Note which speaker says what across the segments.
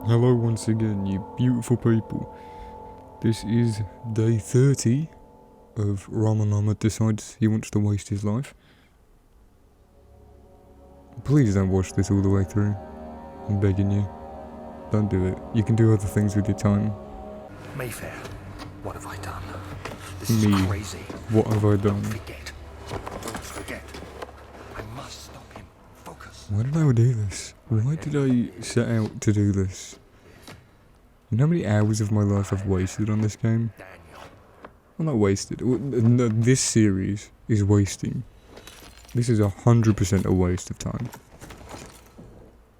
Speaker 1: Hello once again, you beautiful people. This is day 30 of Ramanama decides he wants to waste his life. Please don't watch this all the way through. I'm begging you. Don't do it. You can do other things with your time.
Speaker 2: Mayfair, what have I done? This is crazy.
Speaker 1: What have I done?
Speaker 2: Don't forget. I must stop him. Focus.
Speaker 1: Why did I do this? Why did I set out to do this? You know how many hours of my life I've wasted on this game? Well, not wasted. No, this series is wasting. This is 100% a waste of time.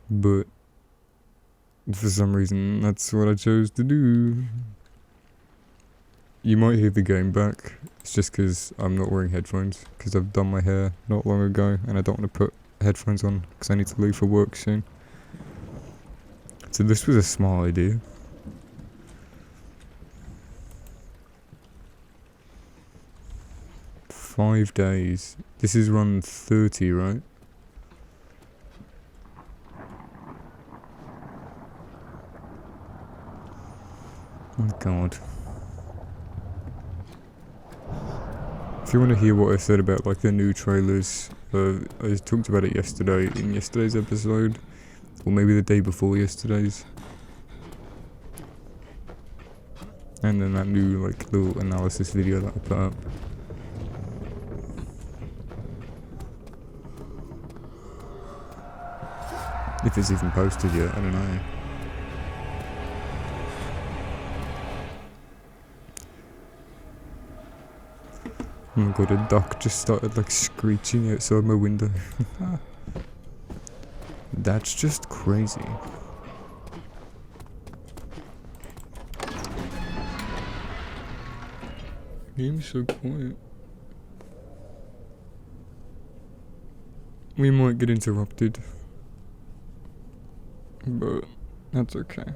Speaker 1: But for some reason, that's what I chose to do. You might hear the game back. It's just because I'm not wearing headphones. Because I've done my hair not long ago and I don't want to put headphones on because I need to leave for work soon. So this was a small idea. "5 days. This is run 30, right? Oh god. If you want to hear what I said about like the new trailers, I talked about it yesterday in yesterday's episode, or maybe the day before yesterday's. And then that new like little analysis video that I put up. If it's even posted yet, I don't know. Oh my god, a duck just started like screeching outside my window. That's just crazy. Game's so quiet. We might get interrupted. But that's okay.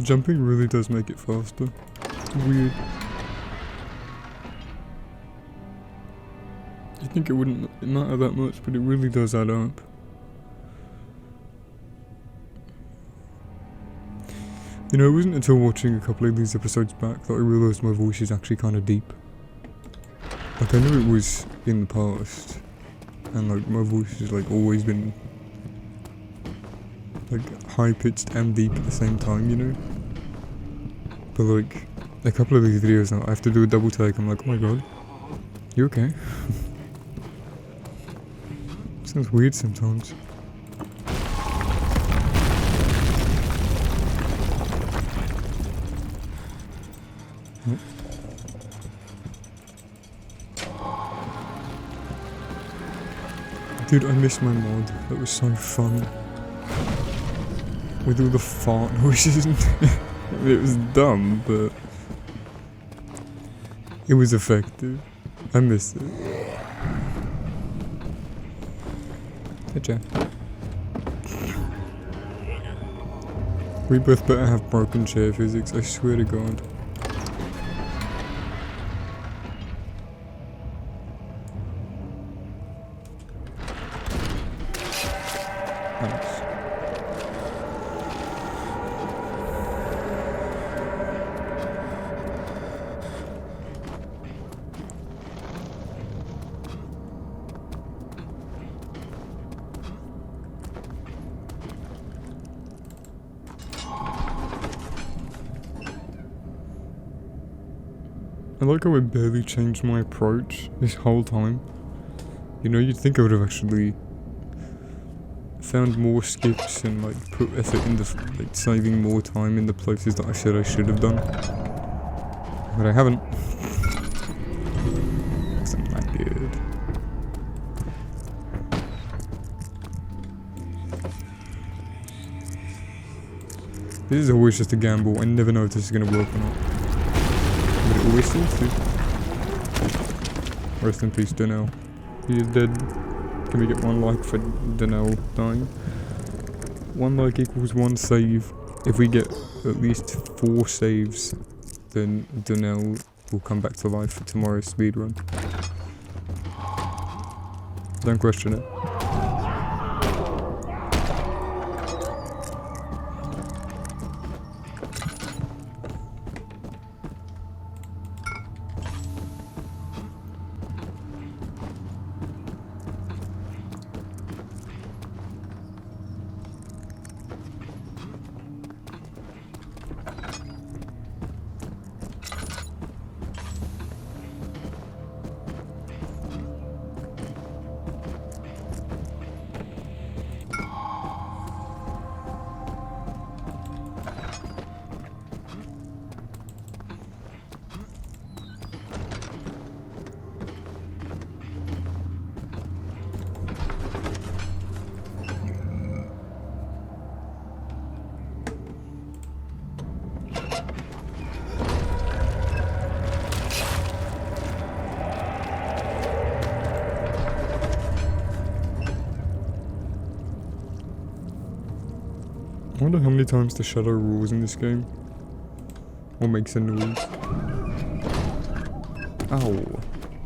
Speaker 1: Jumping really does make it faster. It's weird. You think it wouldn't matter that much, but it really does add up. You know, it wasn't until watching a couple of these episodes back that I realised my voice is actually kind of deep. Like, I knew it was in the past, and like my voice has like always been like high-pitched and deep at the same time, you know? But like, a couple of these videos now, I have to do a double take. I'm like, oh my god, you okay? Sounds weird sometimes. Oh. Dude, I missed my mod. That was so fun. With all the fart noises. It was dumb, but it was effective. I missed it. Hey, Jack. Rebirth better have broken chair physics, I swear to god. Thanks. I like how I barely changed my approach this whole time. You know, you'd think I would have actually found more skips and like put effort into like saving more time in the places that I said I should have done. But I haven't. Wasn't that good. This is always just a gamble. I never know if this is gonna work or not. But it always seems to. Rest in peace, Donnell. He is dead. Can we get 1 like for Donnell dying? 1 like equals 1 save. If we get at least 4 saves, then Donnell will come back to life for tomorrow's speedrun. Don't question it. I wonder how many times the shadow roars in this game. Or makes a noise. Ow.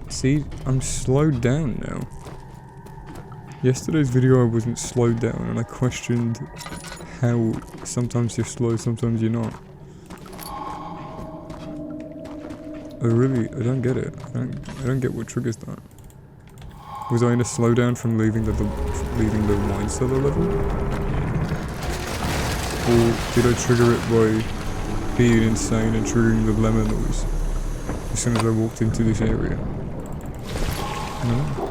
Speaker 1: See, I'm slowed down now. Yesterday's video I wasn't slowed down and I questioned how sometimes you're slow, sometimes you're not. I don't get it. I don't get what triggers that. Was I in a slowdown from leaving the wine cellar level? Or did I trigger it by being insane and triggering the lemon noise as soon as I walked into this area? No?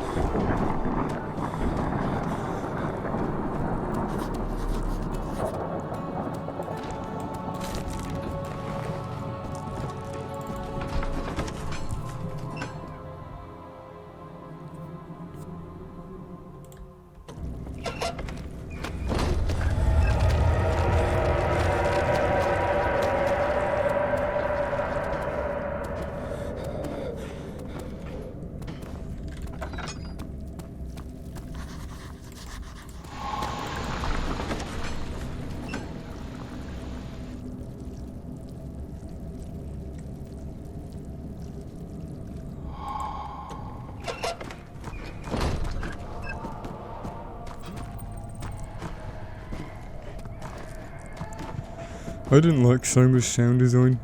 Speaker 1: I didn't like Soma's sound design.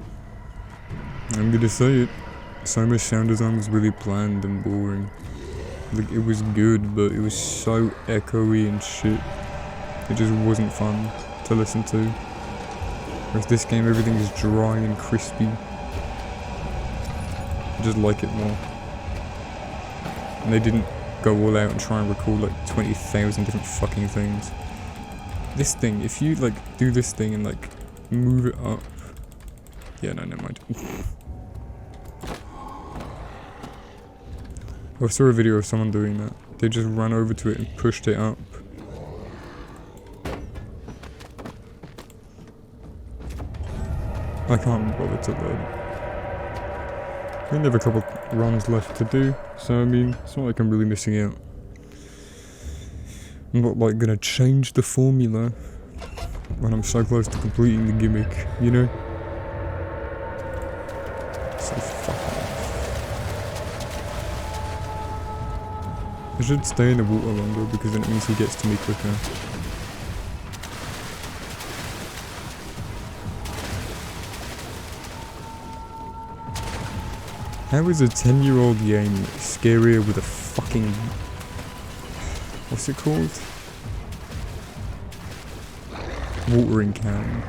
Speaker 1: I'm gonna say it. Soma's sound design was really bland and boring. Like, it was good, but it was so echoey and shit. It just wasn't fun to listen to. Whereas this game, everything is dry and crispy. I just like it more. And they didn't go all out and try and record like 20,000 different fucking things. This thing, if you like do this thing and like move it up. Yeah, no, never mind. I saw a video of someone doing that. They just ran over to it and pushed it up. I can't bother to load. I only have a couple runs left to do, so I mean, it's not like I'm really missing out. I'm not like gonna change the formula when I'm so close to completing the gimmick, you know? So fuck off. I should stay in the water longer because then it means he gets to me quicker. How is a 10-year-old game scarier with a fucking... what's it called? Watering can.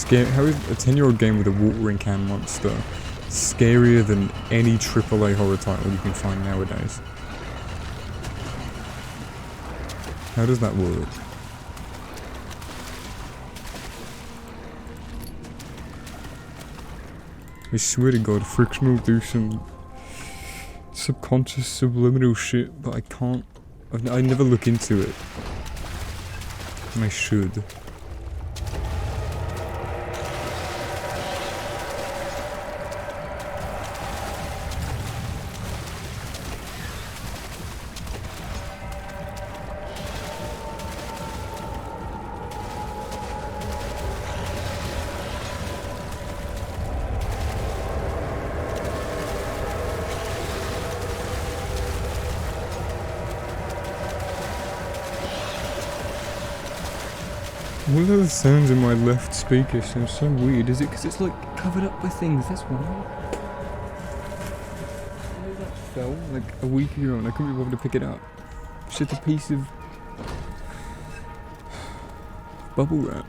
Speaker 1: How is a 10-year-old game with a watering can monster scarier than any AAA horror title you can find nowadays? How does that work? I swear to God, Friction will do some subconscious subliminal shit, but I can't. I never look into it. And I should. What are the sounds in my left speaker sound so weird? Is it because it's like covered up with things? That's why. That fell like a week ago and I couldn't be bothered to pick it up. It's just a piece of bubble wrap.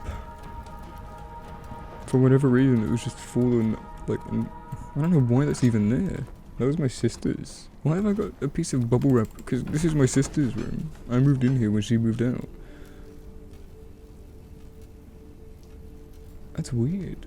Speaker 1: For whatever reason, it was just fallen like. I don't know why that's even there. That was my sister's. Why have I got a piece of bubble wrap? Because this is my sister's room. I moved in here when she moved out. That's weird.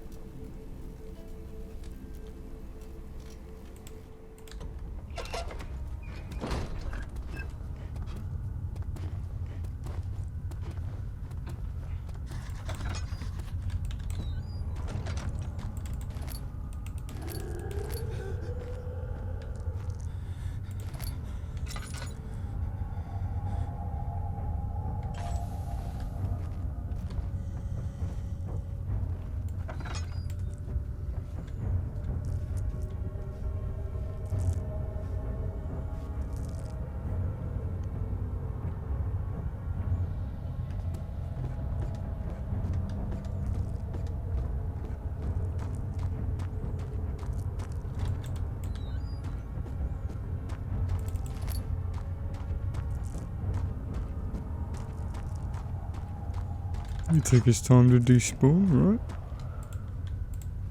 Speaker 1: You take his time to despawn, right?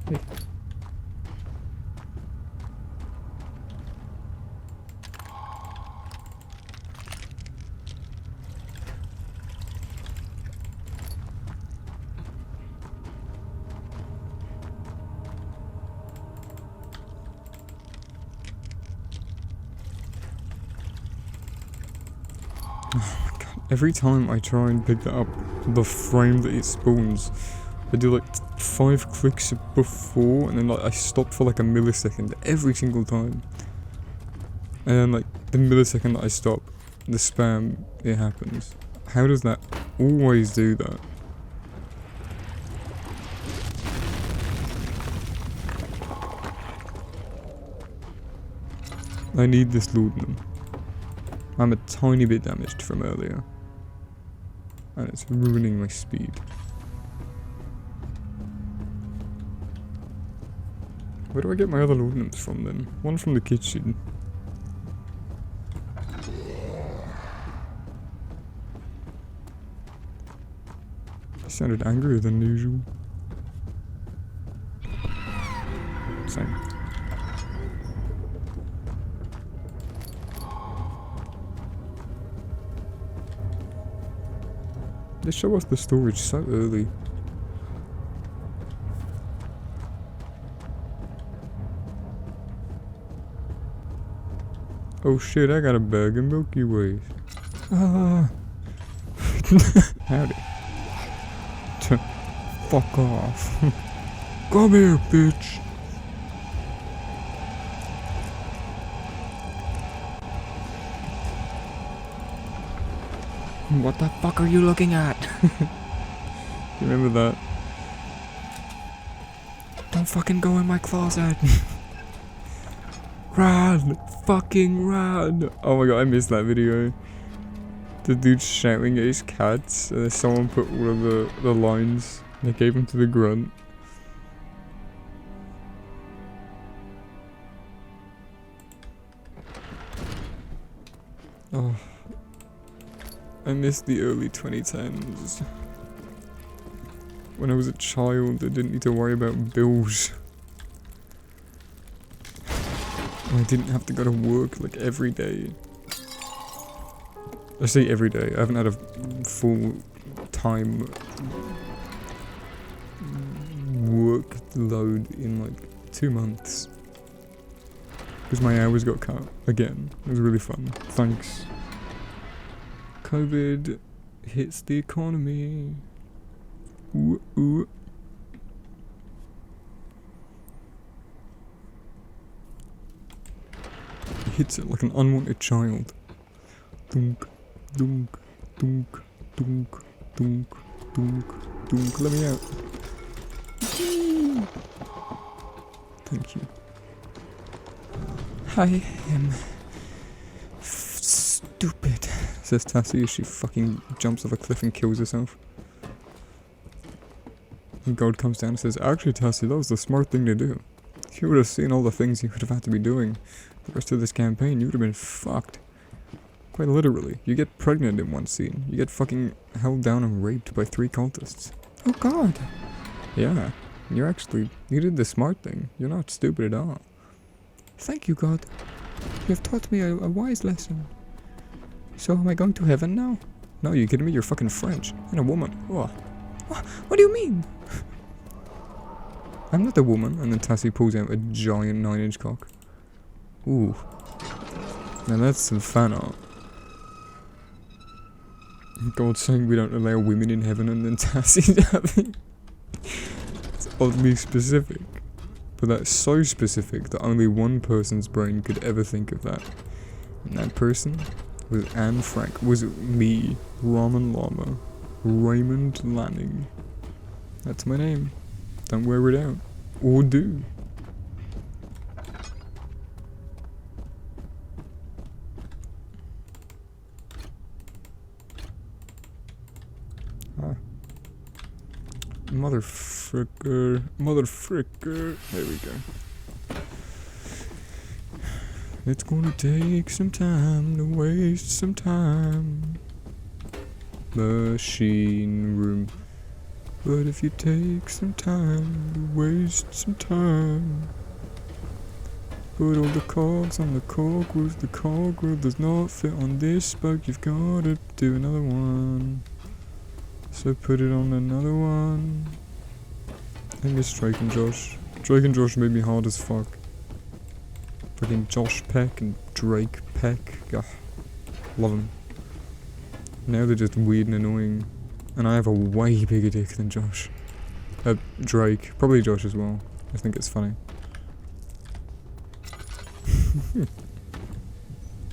Speaker 1: Hey. Every time I try and pick that up, the frame that it spawns, I do like 5 clicks before, and then like I stop for like a millisecond every single time. And then like the millisecond that I stop, the spam, it happens. How does that always do that? I need this laudanum. I'm a tiny bit damaged from earlier. And it's ruining my speed. Where do I get my other laudanums from then? One from the kitchen. He sounded angrier than usual. Same. They show us the storage so early. Oh shit, I got a bag of Milky Ways. Ah. Howdy. Fuck off. Come here, bitch. What the fuck are you looking at? You remember that? Don't fucking go in my closet. Run! Fucking run! Oh my god, I missed that video. The dude shouting at his cats, and then someone put all of the lines, and they gave him to the grunt. Oh. I miss the early 2010s. When I was a child, I didn't need to worry about bills. I didn't have to go to work like every day. I say every day. I haven't had a full-time workload in like 2 months. Because my hours got cut again. It was really fun. Thanks. COVID hits the economy. Ooh, ooh. He hits it like an unwanted child. Dunk, dunk, dunk, dunk, dunk, dunk, dunk. Let me out. Thank you. I am stupid, says Tassie as she fucking jumps off a cliff and kills herself. And God comes down and says, actually Tassie, that was the smart thing to do. If you would have seen all the things you would have had to be doing the rest of this campaign, you would have been fucked. Quite literally. You get pregnant in one scene. You get fucking held down and raped by 3 cultists. Oh God. Yeah. You did the smart thing. You're not stupid at all. Thank you, God. You have taught me a wise lesson. So am I going to heaven now? No, you kidding me? You're fucking French. And a woman. Oh. What do you mean? I'm not a woman. And then Tassie pulls out a giant 9-inch cock. Ooh. Now that's some fan art. God saying we don't allow women in heaven and then Tassie's having... It's oddly specific. But that's so specific that only one person's brain could ever think of that. And that person was Anne Frank. Was me, Ramen Llama, Raymond Lanning. That's my name. Don't wear it out. Or do. Motherfricker. There we go. It's gonna take some time to waste some time. Machine room. But if you take some time to waste some time. Put all the cogs on the cogwheel. The cogwheel does not fit on this spoke. You've gotta do another one. So put it on another one. I miss Drake and Josh. Drake and Josh made me hard as fuck. Fucking Josh Peck and Drake Peck. Ugh. Love them. Now they're just weird and annoying. And I have a way bigger dick than Josh. Drake. Probably Josh as well. I think it's funny.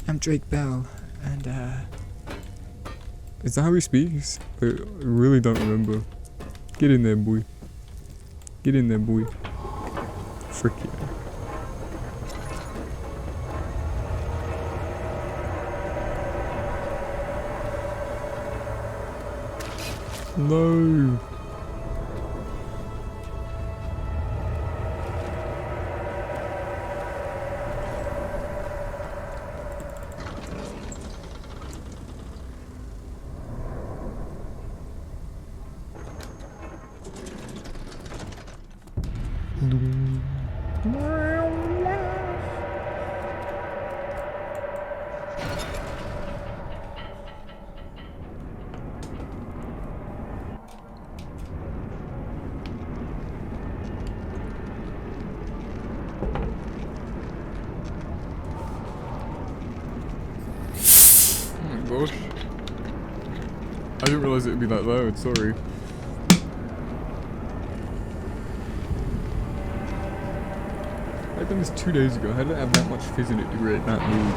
Speaker 1: I'm Drake Bell, and is that how he speaks? I really don't remember. Get in there, boy. Get in there, boy. Frick yeah. No. God. I didn't realise it would be that loud, sorry. I done this 2 days ago. How did it have that much fizz in it to create that mood?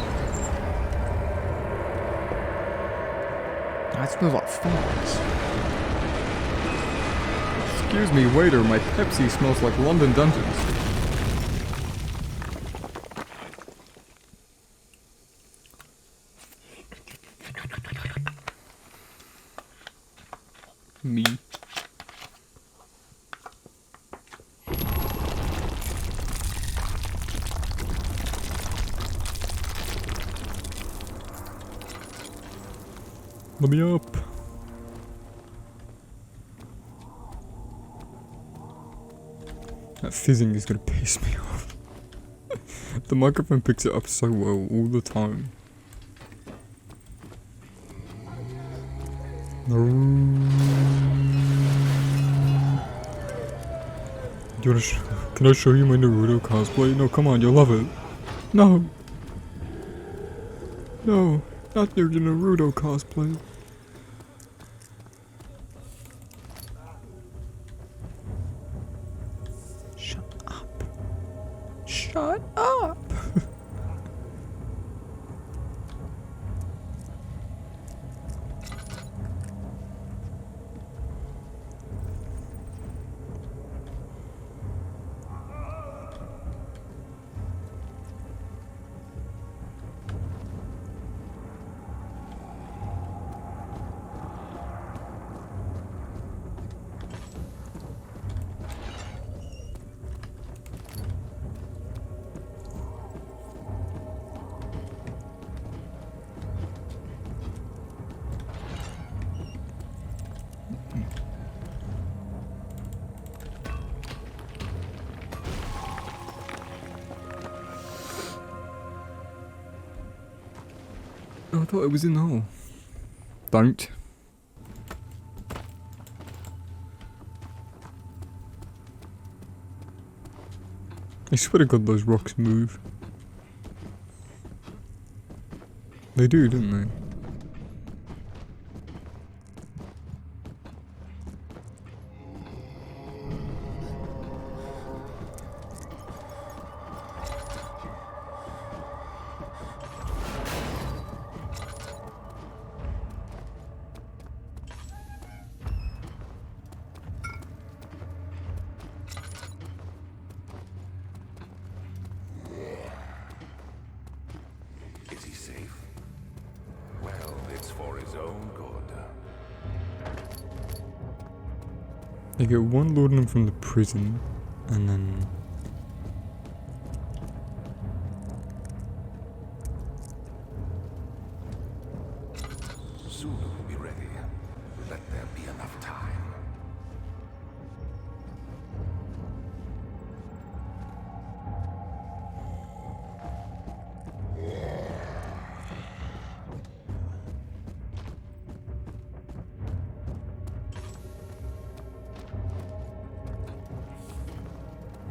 Speaker 1: That smells like farts. Excuse me, waiter, my Pepsi smells like London Dungeons. Me. Let me up. That fizzing is gonna piss me off. The microphone picks it up so well all the time. No. Do you wanna can I show you my Naruto cosplay? No, come on, you'll love it. No. No, not your Naruto cosplay. Shut up. Shut up. Oh, I thought it was in the hole. Don't. I swear to God those rocks move. They do, don't they?
Speaker 2: Is he safe? Well, it's for his own good.
Speaker 1: They get one laudanum from the prison, and then...
Speaker 2: Soon we'll be ready. Let there be enough time.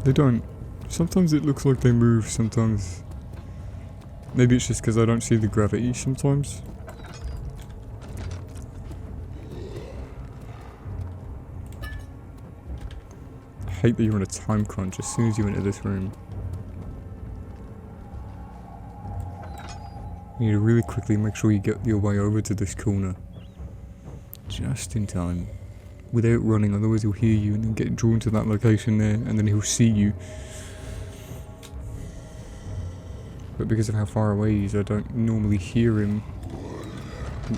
Speaker 1: They don't. Sometimes it looks like they move, sometimes... Maybe it's just because I don't see the gravity sometimes. I hate that you're on a time crunch as soon as you enter this room. You need to really quickly make sure you get your way over to this corner. Just in time. Without running, otherwise he'll hear you and then get drawn to that location there, and then he'll see you. But because of how far away he is, I don't normally hear him.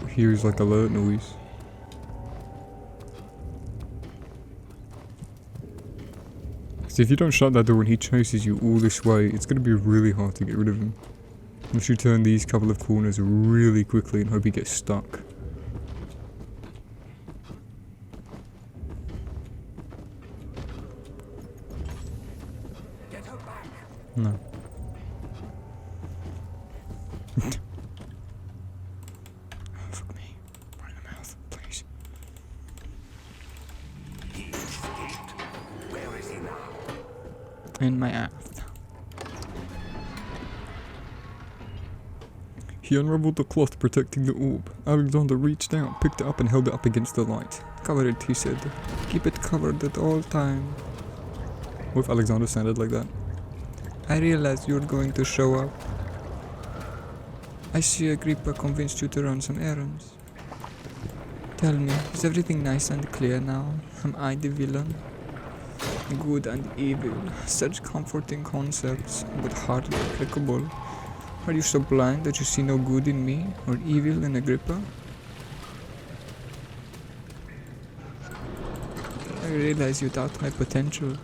Speaker 1: Hear his like alert noise. So if you don't shut that door and he chases you all this way, it's going to be really hard to get rid of him. Unless you turn these couple of corners really quickly and hope he gets stuck.
Speaker 2: Get her back.
Speaker 1: No. Fuck me. Right in the mouth, please.
Speaker 2: He escaped. Where is he now?
Speaker 1: In my ass. He unraveled the cloth protecting the orb. Alexander reached out, picked it up and held it up against the light. Cover it, he said. Keep it covered at all times. What if Alexander sounded like that? I realized you were going to show up. I see Agrippa convinced you to run some errands. Tell me, is everything nice and clear now? Am I the villain? Good and evil, such comforting concepts, but hardly applicable. Are you so blind that you see no good in me, or evil in Agrippa? I realize you doubt my potential.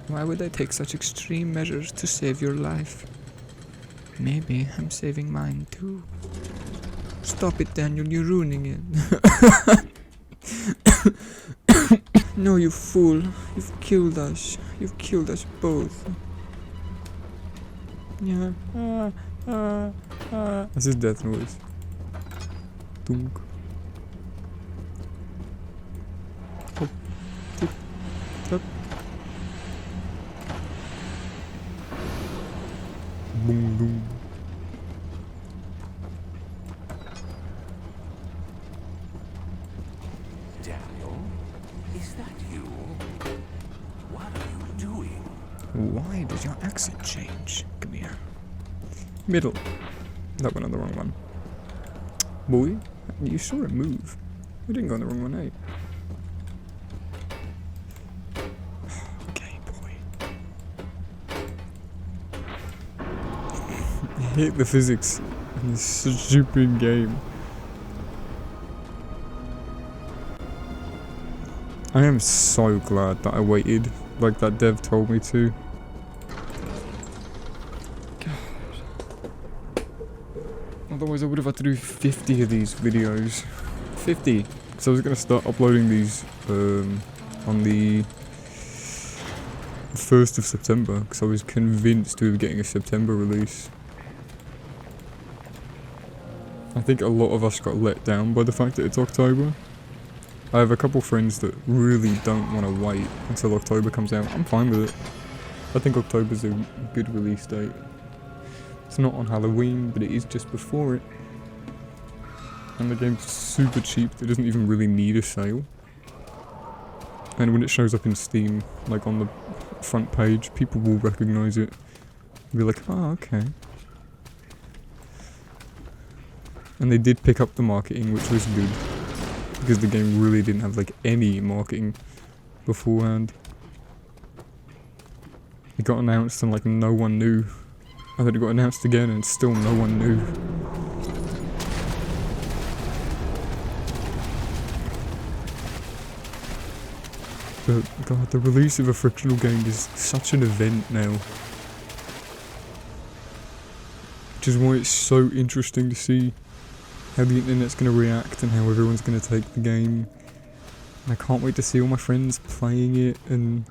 Speaker 1: Why would I take such extreme measures to save your life? Maybe I'm saving mine too. Stop it, Daniel, you're ruining it. No, you fool. You've killed us. You've killed us both. Yeah. That's his death noise. Dunk. Hop. Tip. Tap. Boom boom.
Speaker 2: Daniel, is that you? What are you doing?
Speaker 1: Why does your accent change? Come here. Middle. That went on the wrong one. Boy, you saw it move. We didn't go on the wrong one, eh? Okay, boy. I hate the physics in this stupid game. I am so glad that I waited, like that dev told me to. Otherwise I would have had to do 50 of these videos. 50! So I was going to start uploading these on the 1st of September, because I was convinced we were getting a September release. I think a lot of us got let down by the fact that it's October. I have a couple friends that really don't want to wait until October comes out. I'm fine with it. I think October's a good release date. It's not on Halloween, but it is just before it. And the game's super cheap, it doesn't even really need a sale. And when it shows up in Steam, like on the front page, people will recognise it. Be like, oh, okay. And they did pick up the marketing, which was good. Because the game really didn't have like any marketing beforehand. It got announced and like no one knew. And then it got announced again and still no one knew. But god, the release of a frictional game is such an event now. Which is why it's so interesting to see how the internet's going to react and how everyone's going to take the game. And I can't wait to see all my friends playing it and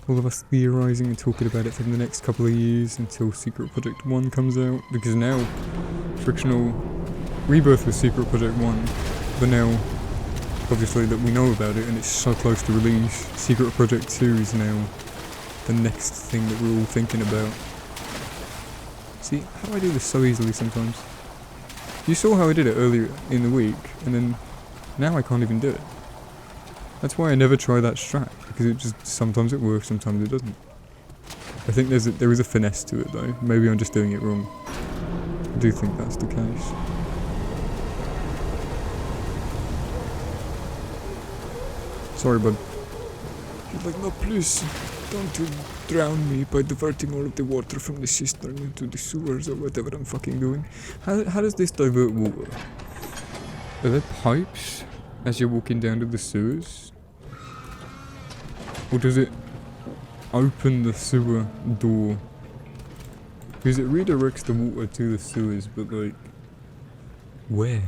Speaker 1: all of us theorising and talking about it for the next couple of years until Secret Project 1 comes out. Because now, frictional Rebirth was Secret Project 1, but now, obviously that we know about it and it's so close to release, Secret Project 2 is now the next thing that we're all thinking about. See, how do I do this so easily sometimes? You saw how I did it earlier in the week, and then now I can't even do it. That's why I never try that strat, because it just, sometimes it works, sometimes it doesn't. I think there is a finesse to it though, maybe I'm just doing it wrong. I do think that's the case. Sorry bud. He's like, no please, don't you drown me by diverting all of the water from the cistern into the sewers or whatever I'm fucking doing. How does this divert water? Are there pipes as you're walking down to the sewers? Or does it open the sewer door? Because it redirects the water to the sewers, but like, where?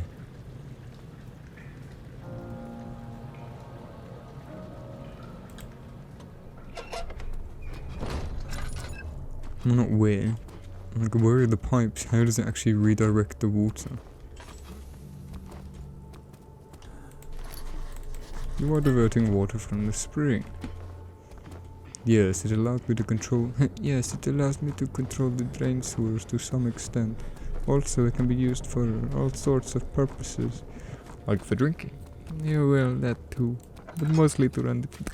Speaker 1: Well, not where. Like, where are the pipes? How does it actually redirect the water? You are diverting water from the spring. Yes, it allows me to control... yes, it allows me to control the drain sewers to some extent. Also, it can be used for all sorts of purposes. Like for drinking. Yeah, well, that too. But mostly to run different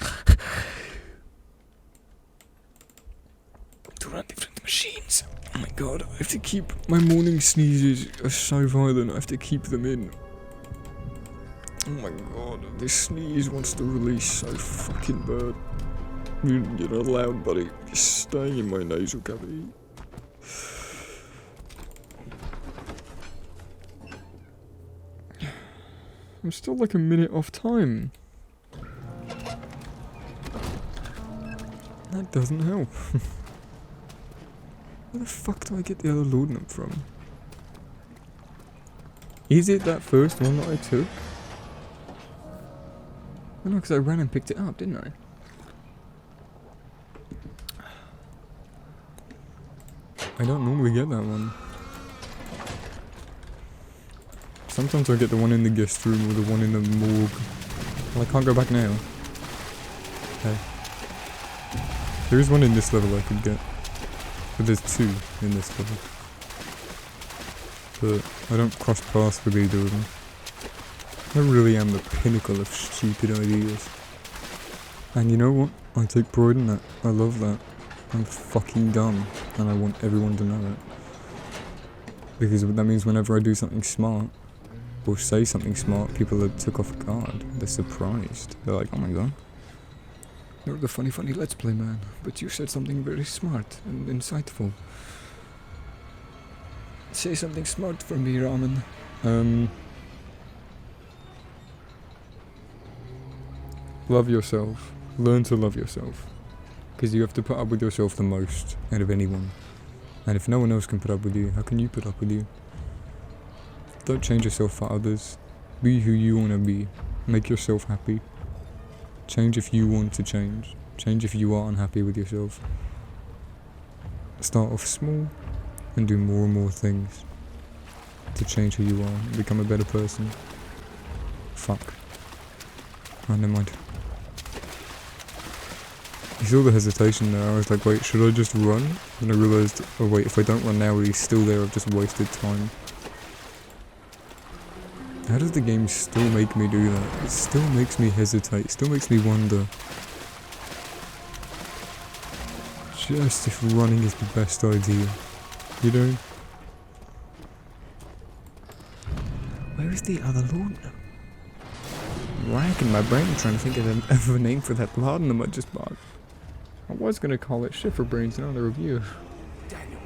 Speaker 1: machines. Oh my god, I have to keep... My morning sneezes are so violent, I have to keep them in. Oh my god, this sneeze wants to release so fucking bad. You're not allowed, buddy. It's staying in my nasal cavity. I'm still like a minute off time. That doesn't help. Where the fuck do I get the other laudanum from? Is it that first one that I took? Oh no, because I ran and picked it up, didn't I? I don't normally get that one. Sometimes I get the one in the guest room or the one in the morgue. Well, I can't go back now. Okay. There is one in this level I could get. But there's two in this level. But I don't cross paths with either of them. I really am the pinnacle of stupid ideas. And you know what? I take pride in that. I love that. I'm fucking dumb. And I want everyone to know it. Because that means whenever I do something smart, or say something smart, people are took off guard. They're surprised. They're like, oh my god. You're the funny Let's Play man. But you said something very smart and insightful. Say something smart for me, Ramen. Love yourself. Learn to love yourself. Because you have to put up with yourself the most out of anyone. And if no one else can put up with you, how can you put up with you? Don't change yourself for others. Be who you want to be. Make yourself happy. Change if you want to change. Change if you are unhappy with yourself. Start off small and do more and more things to change who you are and become a better person. Fuck. Oh, never mind. You saw the hesitation there. I was like, wait, should I just run? And I realised, oh wait, if I don't run now, he's still there. I've just wasted time. How does the game still make me do that? It still makes me hesitate. It still makes me wonder. Just if running is the best idea. You know? Where is the other laudanum? Racking my brain trying to think of a name for that laudanum I just bought. I was gonna call it Shiffer Brains in the review.
Speaker 2: Daniel,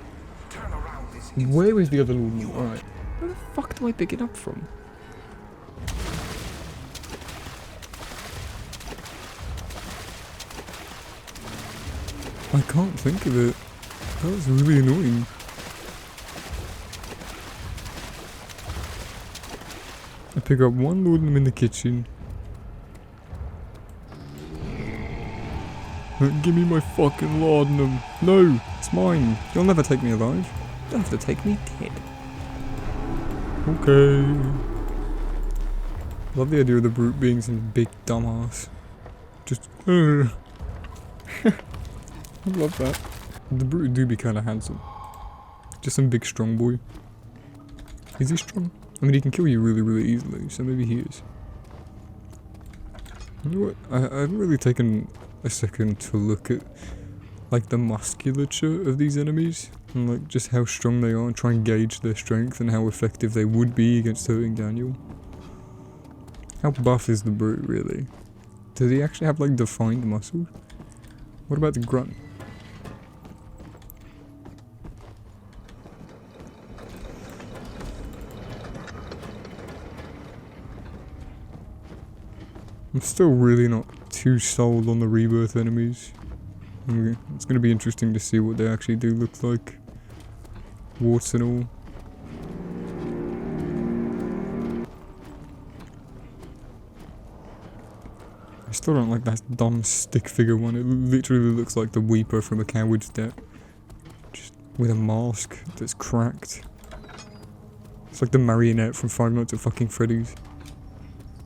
Speaker 2: turn around.
Speaker 1: Where is the other laudanum? Alright. Where the fuck do I pick it up from? I can't think of it. That was really annoying. I pick up one laudanum in the kitchen. Give me my fucking laudanum. No, it's mine. You'll never take me alive. You'll have to take me dead. Okay. Love the idea of the brute being some big dumbass. Just, I love that. The brute do be kinda handsome. Just some big strong boy. Is he strong? I mean, he can kill you really, really easily, so maybe he is. You know what? I haven't really taken a second to look at, like, the musculature of these enemies. And, like, just how strong they are and try and gauge their strength and how effective they would be against hurting Daniel. How buff is the brute, really? Does he actually have, like, defined muscles? What about the grunt? I'm still really not too sold on the Rebirth enemies. Okay. It's going to be interesting to see what they actually do look like. Warts and all. I still don't like that dumb stick figure one. It literally looks like the Weeper from A Coward's Death. Just with a mask that's cracked. It's like the marionette from Five Nights at fucking Freddy's.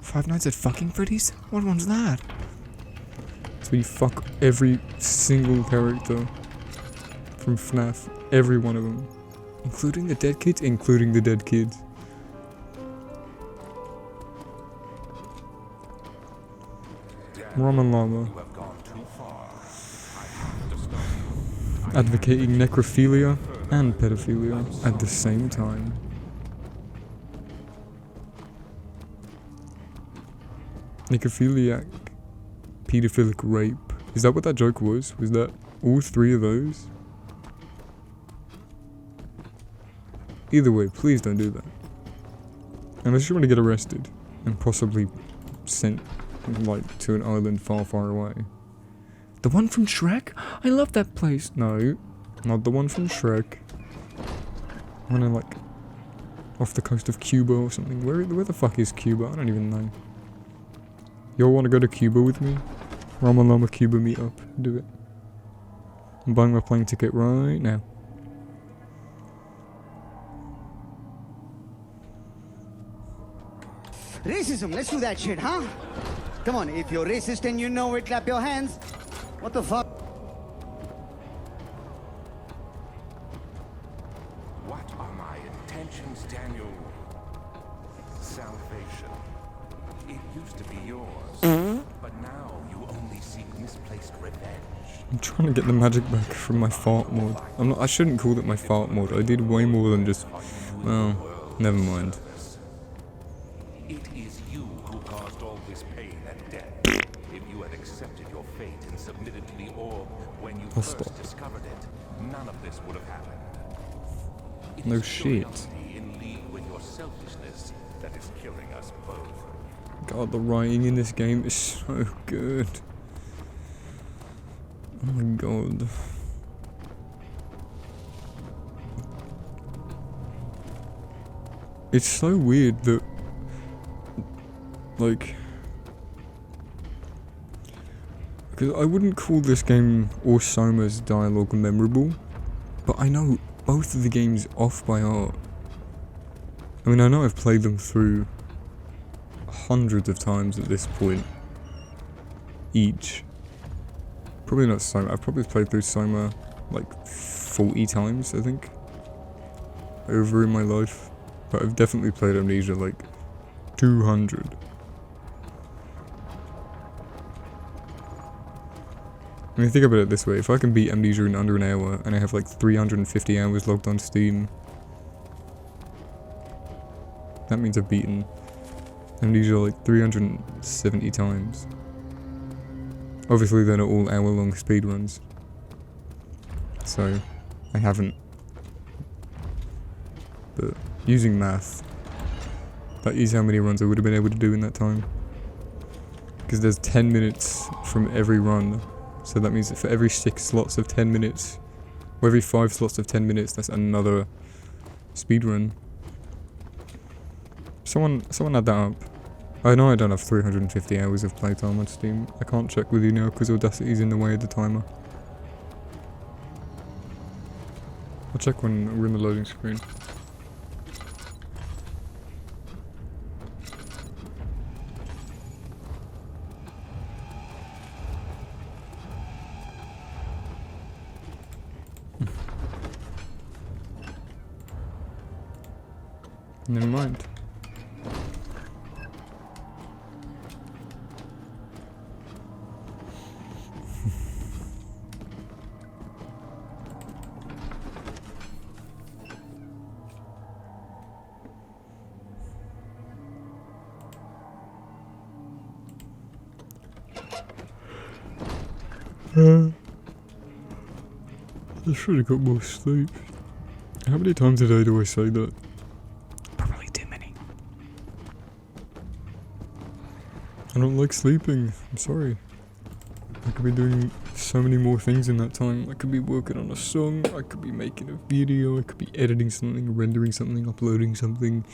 Speaker 1: Five Nights at fucking Freddy's? What one's that? So you fuck every single character from FNAF. Every one of them. Including the dead kids? Including the dead kids. Ramen Llama.
Speaker 2: You have gone too far. I have to stop you.
Speaker 1: Advocating necrophilia and pedophilia at the same time. Necrophiliac, pedophilic rape. Is that what that joke was? Was that all three of those? Either way, please don't do that. Unless you want to get arrested and possibly sent, like, to an island far, far away. The one from Shrek? I love that place. No, not the one from Shrek. I wanna, like, off the coast of Cuba or something. Where the fuck is Cuba? I don't even know. Y'all wanna go to Cuba with me? Ramen Llama Cuba meetup. Do it. I'm buying my plane ticket right now.
Speaker 3: Racism, let's do that shit, huh? Come on, if you're racist and you know it, clap your hands. What the fuck?
Speaker 2: What are my intentions, Daniel? Salvation. It used to be yours, but now you only seek misplaced revenge.
Speaker 1: I'm trying to get the magic back from my fart mod. I shouldn't call it my fart mod. I did way more than just... Well, never mind.
Speaker 2: It is you who caused all this pain and death. If you had accepted your fate and submitted to the orb when you first discovered it, none of this would have happened. It
Speaker 1: No
Speaker 2: is
Speaker 1: shit.
Speaker 2: curiosity in league with your selfishness that is killing us both.
Speaker 1: God, the writing in this game is so good. Oh my god. It's so weird that, like, because I wouldn't call this game or Soma's dialogue memorable, but I know both of the games off by heart. I mean, I know I've played them through hundreds of times at this point, each. Probably not Soma. I've probably played through Soma like 40 times, I think, over in my life. But I've definitely played Amnesia like 200. I mean, think about it this way. If I can beat Amnesia in under an hour, and I have like 350 hours logged on Steam, that means I've beaten Amnesia like 370 times. Obviously they're not all hour-long speedruns, so I haven't. But using math, that is how many runs I would have been able to do in that time. Because there's 10 minutes from every run, so that means that for every 6 slots of 10 minutes, or every 5 slots of 10 minutes, that's another speedrun. Someone add that up. I know I don't have 350 hours of playtime on Steam. I can't check with you now because Audacity's in the way of the timer. I'll check when we're in the loading screen. Never mind. I should have got more sleep. How many times a day do I say that? Probably too many. I don't like sleeping. I'm sorry. I could be doing so many more things in that time. I could be working on a song, I could be making a video, I could be editing something, rendering something, uploading something,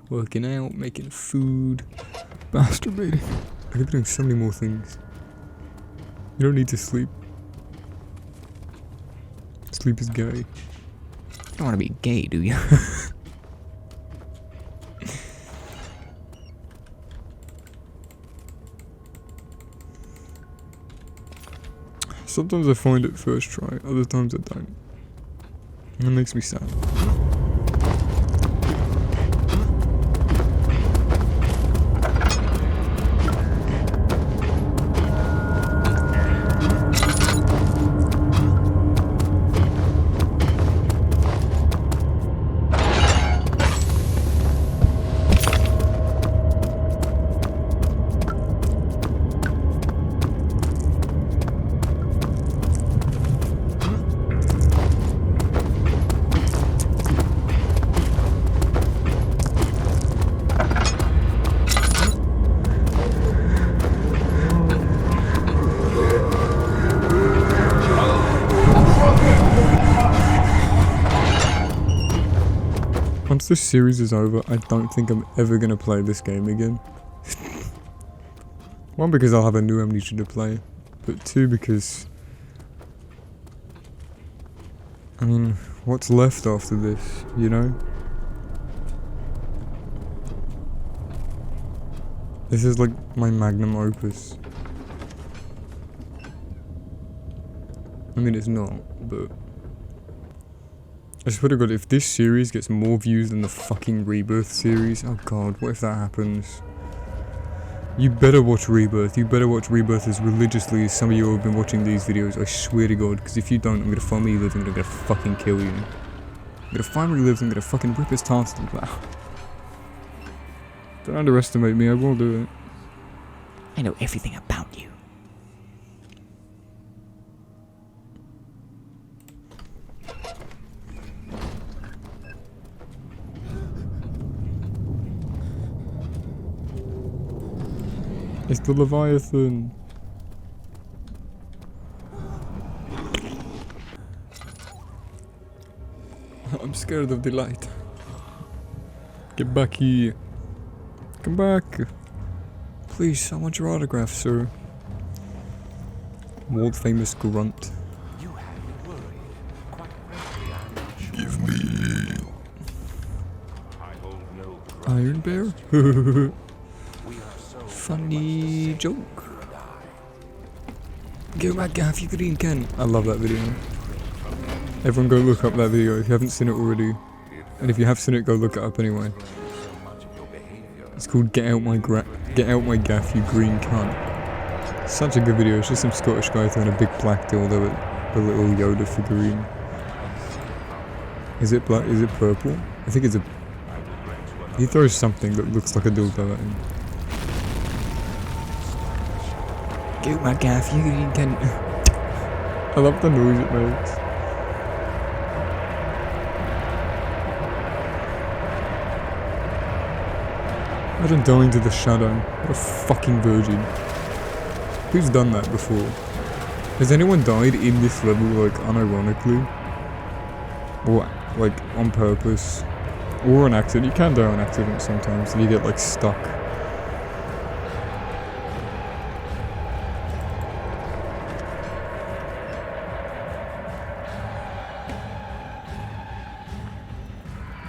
Speaker 1: working out, making food, masturbating. I could be doing so many more things. You don't need to sleep. Sleep is gay. You don't want to be gay, do you? Sometimes I find it first try, other times I don't. And it makes me sad. Once this series is over, I don't think I'm ever gonna play this game again. One, because I'll have a new Amnesia to play, but two, because... I mean, what's left after this, you know? This is like my magnum opus. I mean, it's not, but I swear to God, if this series gets more views than the fucking Rebirth series, oh God, what if that happens? You better watch Rebirth. You better watch Rebirth as religiously as some of you who have been watching these videos. I swear to God, because if you don't, I'm gonna find where you live and I'm gonna fucking kill you. I'm gonna find where he lives and I'm gonna fucking rip his tonsils out. Don't underestimate me, I will do it.
Speaker 4: I know everything about you.
Speaker 1: It's the Leviathan. I'm scared of the light. Get back here. Come back. Please, I want your autograph, sir. World famous grunt.
Speaker 2: You had me worried. Quite frankly, I'm not sure.
Speaker 1: Give me
Speaker 2: I hold no
Speaker 1: Iron Bear.
Speaker 2: We are so
Speaker 1: Funny joke. Go back, Gaff, you green can. I love that video. Everyone go look up that video if you haven't seen it already. And if you have seen it, go look it up anyway.
Speaker 2: so much of your behavior.
Speaker 1: It's called Get Out My Gaff, you green cunt. Such a good video. It's just some Scottish guy throwing a big black dildo at a little Yoda figurine. Is it black? Is it purple? I think it's a... He throws something that looks like a dildo at him. Get out my gaff, you green cunt. I love the noise it makes. Imagine dying to the shadow. What a fucking virgin. Who's done that before? Has anyone died in this level, like, unironically? Or, like, on purpose? Or on accident? You can die on accident sometimes if you get, like, stuck.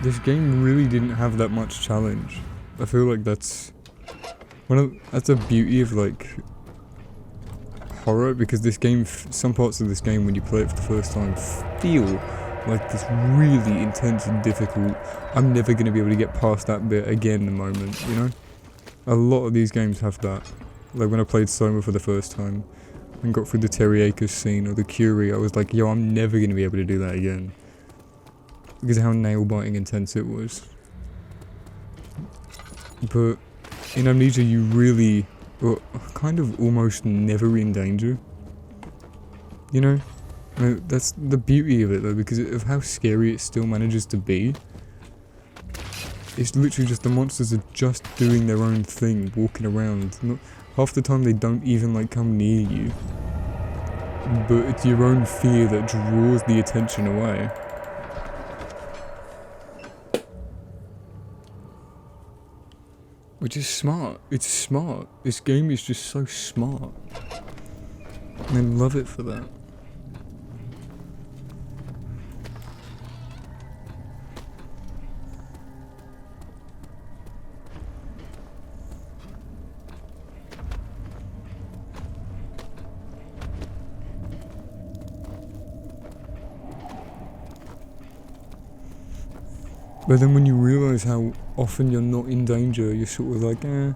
Speaker 1: This game really didn't have that much challenge. I feel like that's the beauty of like horror, because this game, some parts of this game when you play it for the first time feel like this really intense and difficult, I'm never going to be able to get past that bit again in a moment, you know? A lot of these games have that. Like when I played Soma for the first time and got through the Terry Akers scene or the Curie, I was like, yo, I'm never going to be able to do that again. Because of how nail-biting intense it was. But in Amnesia you really were kind of almost never in danger. You know? That's the beauty of it though, because of how scary it still manages to be. It's literally just the monsters are just doing their own thing, walking around. Half the time they don't even like come near you. But it's your own fear that draws the attention away. Which is smart. It's smart. This game is just so smart. And I love it for that. But then when you realise how often you're not in danger, you're sort of like, eh.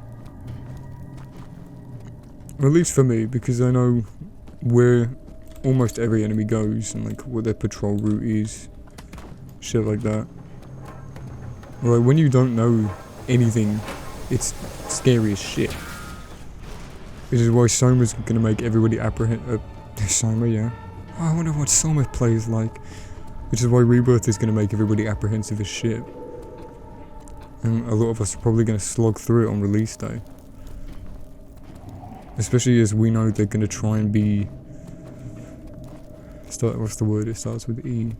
Speaker 1: Or at least for me, because I know where almost every enemy goes and like what their patrol route is. Shit like that. Or like when you don't know anything, it's scary as shit. Which is why Soma's gonna make everybody Soma, yeah. Oh, I wonder what Soma plays like. Which is why Rebirth is going to make everybody apprehensive as shit. And a lot of us are probably going to slog through it on release day. Especially as we know they're going to try and be... what's the word? It starts with E.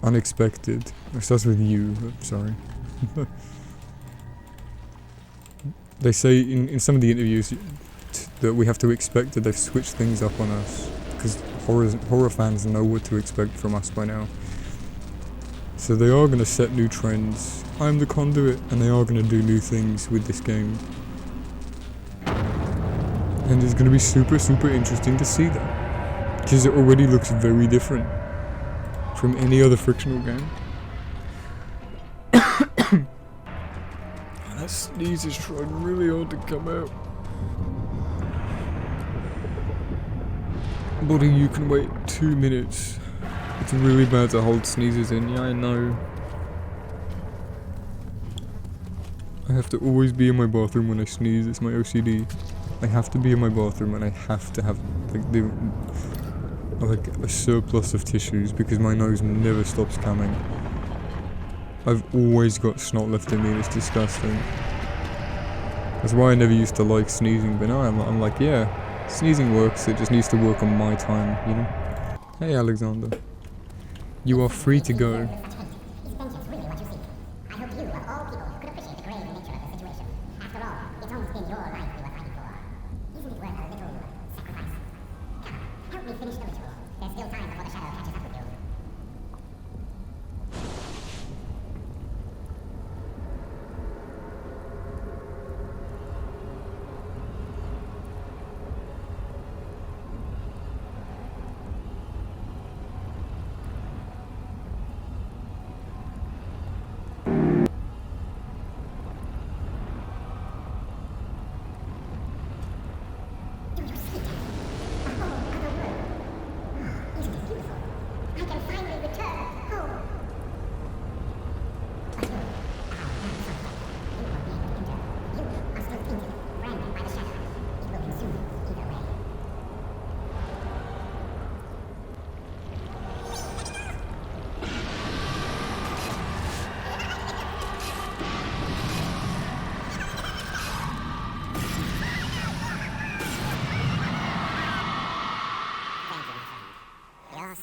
Speaker 1: Unexpected. It starts with U, sorry. They say in some of the interviews that we have to expect that they've switched things up on us. Because horror fans know what to expect from us by now. So they are going to set new trends. I'm the conduit, and they are going to do new things with this game. And it's going to be super, super interesting to see that. Because it already looks very different from any other frictional game. And that sneeze is trying really hard to come out. Buddy, you can wait 2 minutes. It's really bad to hold sneezes in. Yeah, I know. I have to always be in my bathroom when I sneeze. It's my OCD. I have to be in my bathroom and I have to have like a surplus of tissues because my nose never stops coming. I've always got snot left in me. It's disgusting. That's why I never used to like sneezing, but now I'm like, yeah, sneezing works. It just needs to work on my time, you know? Hey, Alexander. You are free to go.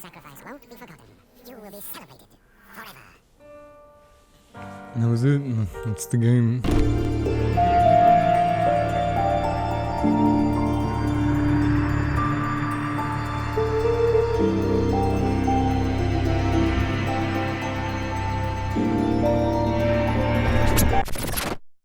Speaker 5: Sacrifice won't be forgotten. You will be celebrated forever.
Speaker 1: And that was it. That's the game.